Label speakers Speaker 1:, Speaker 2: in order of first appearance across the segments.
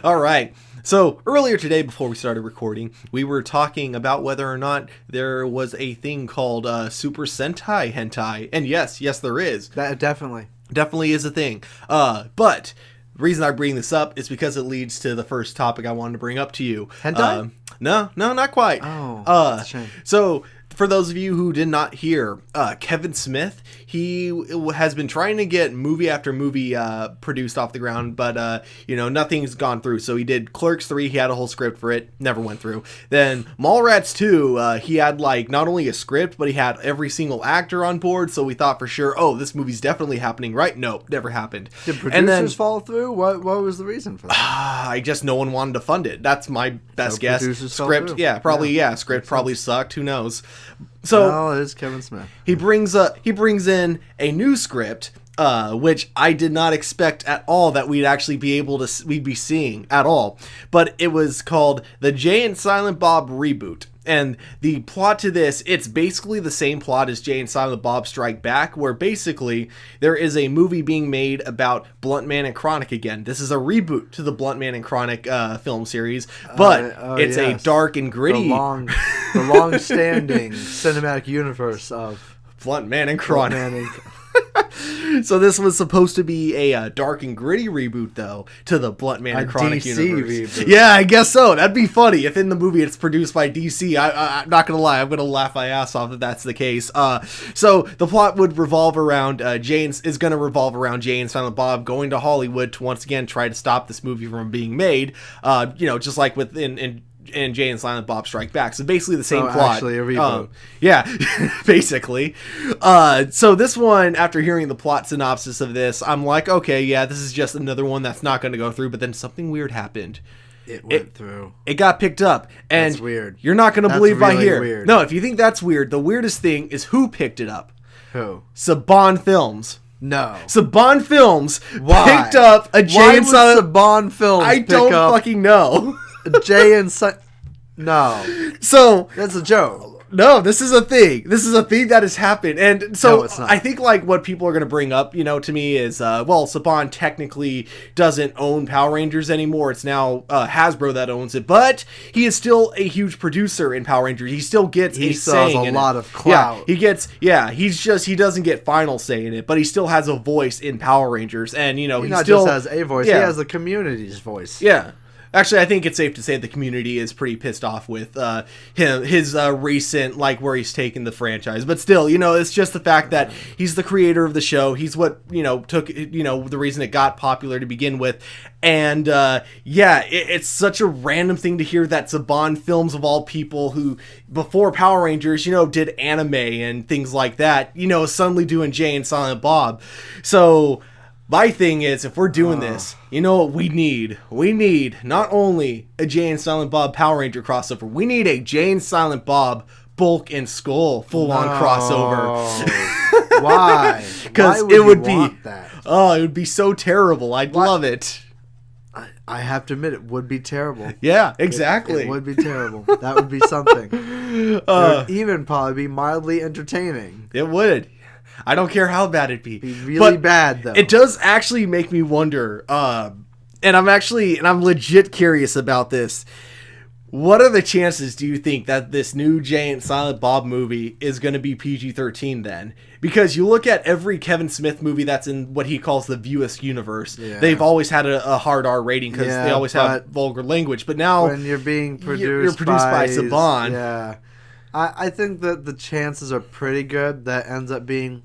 Speaker 1: All right. So earlier today, before we started recording, we were talking about whether or not there was a thing called Super Sentai hentai, and yes, there is.
Speaker 2: That
Speaker 1: Definitely is a thing. But the reason I bring this up is because it leads to the first topic I wanted to bring up to you.
Speaker 2: Hentai?
Speaker 1: No, not quite.
Speaker 2: Oh, that's a shame.
Speaker 1: So, for those of you who did not hear, Kevin Smith, he has been trying to get movie after movie produced off the ground, but, nothing's gone through. So he did Clerks 3, he had a whole script for it, never went through. Then Mallrats 2, he had, not only a script, but he had every single actor on board, so we thought for sure, oh, this movie's definitely happening, right? Nope, never happened.
Speaker 2: Did producers follow through? What was the reason for that?
Speaker 1: I guess no one wanted to fund it. That's my best guess.
Speaker 2: Script,
Speaker 1: script probably sucked, who knows. So
Speaker 2: it is Kevin Smith.
Speaker 1: He brings in a new script, which I did not expect at all that we'd actually be we'd be seeing at all. But it was called the Jay and Silent Bob Reboot. And the plot to this, it's basically the same plot as Jay and Silent Bob Strike Back, where basically there is a movie being made about Blunt Man and Chronic again. This is a reboot to the Blunt Man and Chronic film series, but it's a dark and gritty...
Speaker 2: The long-standing cinematic universe of
Speaker 1: Blunt Man and Chronic. So this was supposed to be a dark and gritty reboot, though, to the Blunt Man and Chronic
Speaker 2: DC
Speaker 1: universe.
Speaker 2: Reboot.
Speaker 1: Yeah, I guess so. That'd be funny if in the movie it's produced by DC. I'm not gonna lie, I'm gonna laugh my ass off if that's the case. So the plot would revolve around Jay and Silent Bob going to Hollywood to once again try to stop this movie from being made. Just like and Jay and Silent Bob Strike Back. So basically the same plot.
Speaker 2: Actually a reboot.
Speaker 1: Basically. So this one, after hearing the plot synopsis of this, I'm like, okay, yeah, this is just another one that's not going to go through, but then something weird happened.
Speaker 2: It went through.
Speaker 1: It got picked up. And
Speaker 2: that's weird.
Speaker 1: You're not going to believe
Speaker 2: really
Speaker 1: by here.
Speaker 2: Weird.
Speaker 1: No, if you think that's weird, the weirdest thing is who picked it up.
Speaker 2: Who?
Speaker 1: Saban Films.
Speaker 2: No.
Speaker 1: Saban Films picked up a Jay and Silent...
Speaker 2: Saban Films
Speaker 1: I don't fucking know.
Speaker 2: Jay and No.
Speaker 1: So
Speaker 2: that's a joke.
Speaker 1: No, this is a thing. This is a thing that has happened. And so
Speaker 2: no, it's not.
Speaker 1: I think what people are going to bring up, to me is, Saban technically doesn't own Power Rangers anymore. It's now Hasbro that owns it, but he is still a huge producer in Power Rangers. He still gets a say in it.
Speaker 2: He still has a lot of clout.
Speaker 1: He doesn't get final say in it, but he still has a voice in Power Rangers. And, he
Speaker 2: not
Speaker 1: still
Speaker 2: just has a voice, he has the community's voice.
Speaker 1: Yeah. Actually, I think it's safe to say the community is pretty pissed off with his recent, where he's taken the franchise. But still, it's just the fact that he's the creator of the show. He's what, took, the reason it got popular to begin with. And, it's such a random thing to hear that Saban Films, of all people, who, before Power Rangers, did anime and things like that, suddenly doing Jay and Silent Bob. So... my thing is, if we're doing this, you know what we need? We need not only a Jay and Silent Bob Power Ranger crossover, we need a Jay and Silent Bob Bulk and Skull full-on crossover.
Speaker 2: Why?
Speaker 1: Because it would be... that? Oh, it would be so terrible. I'd love it.
Speaker 2: I have to admit, it would be terrible.
Speaker 1: Yeah, exactly.
Speaker 2: It would be terrible. That would be something. It would even probably be mildly entertaining.
Speaker 1: It would. I don't care how bad it'd be.
Speaker 2: Really bad, though.
Speaker 1: It does actually make me wonder, and I'm legit curious about this. What are the chances, do you think, that this new Jay and Silent Bob movie is going to be PG-13 then? Because you look at every Kevin Smith movie that's in what he calls the Viewers universe, they've always had a hard R rating because they always have vulgar language. But now
Speaker 2: when you're being
Speaker 1: you're produced by Saban.
Speaker 2: Yeah. I think that the chances are pretty good that ends up being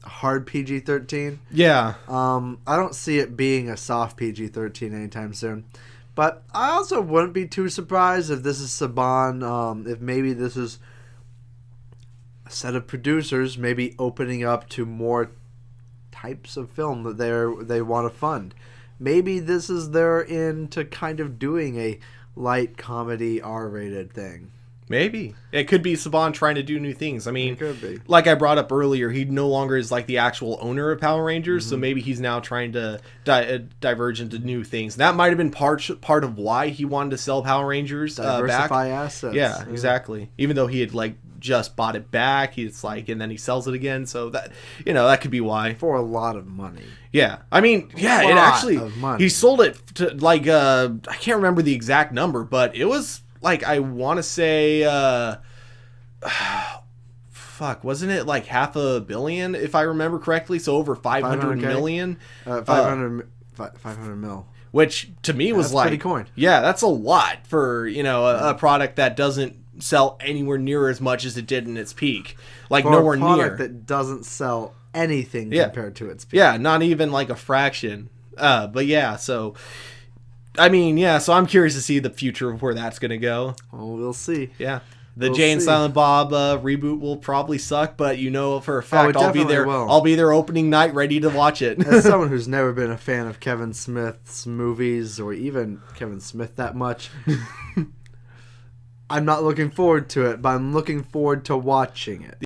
Speaker 2: a hard PG-13.
Speaker 1: Yeah.
Speaker 2: I don't see it being a soft PG-13 anytime soon. But I also wouldn't be too surprised if this is Saban, if maybe this is a set of producers maybe opening up to more types of film that they want to fund. Maybe this is they're into kind of doing a light comedy R-rated thing.
Speaker 1: Maybe. It could be Saban trying to do new things. I mean,
Speaker 2: it could be.
Speaker 1: Like I brought up earlier, he no longer is the actual owner of Power Rangers, so maybe he's now trying to diverge into new things. That might have been part of why he wanted to sell Power Rangers
Speaker 2: Diversify
Speaker 1: back.
Speaker 2: assets.
Speaker 1: Yeah, exactly. Even though he had just bought it back. He's like, and then he sells it again. So that, that could be why.
Speaker 2: For a lot of money.
Speaker 1: Yeah. I mean, yeah, it actually, he sold it to like, I can't remember the exact number, but it was like, I want to say, wasn't it like $500 million, if I remember correctly? So over 500 million.
Speaker 2: 500 mil.
Speaker 1: Which to me was like,
Speaker 2: pretty coin.
Speaker 1: Yeah, that's a lot for, a product that doesn't sell anywhere near as much as it did in its peak. Like
Speaker 2: for
Speaker 1: nowhere
Speaker 2: a product
Speaker 1: near.
Speaker 2: that doesn't sell anything compared to its peak.
Speaker 1: Yeah, not even like a fraction. But yeah, so I mean, yeah, so I'm curious to see the future of where that's going to go.
Speaker 2: Well, we'll see.
Speaker 1: Yeah. The Jay and Silent Bob reboot will probably suck, but for a fact I'll be there.
Speaker 2: Will.
Speaker 1: I'll be there opening night, ready to watch it.
Speaker 2: As someone who's never been a fan of Kevin Smith's movies or even Kevin Smith that much, I'm not looking forward to it, but I'm looking forward to watching it.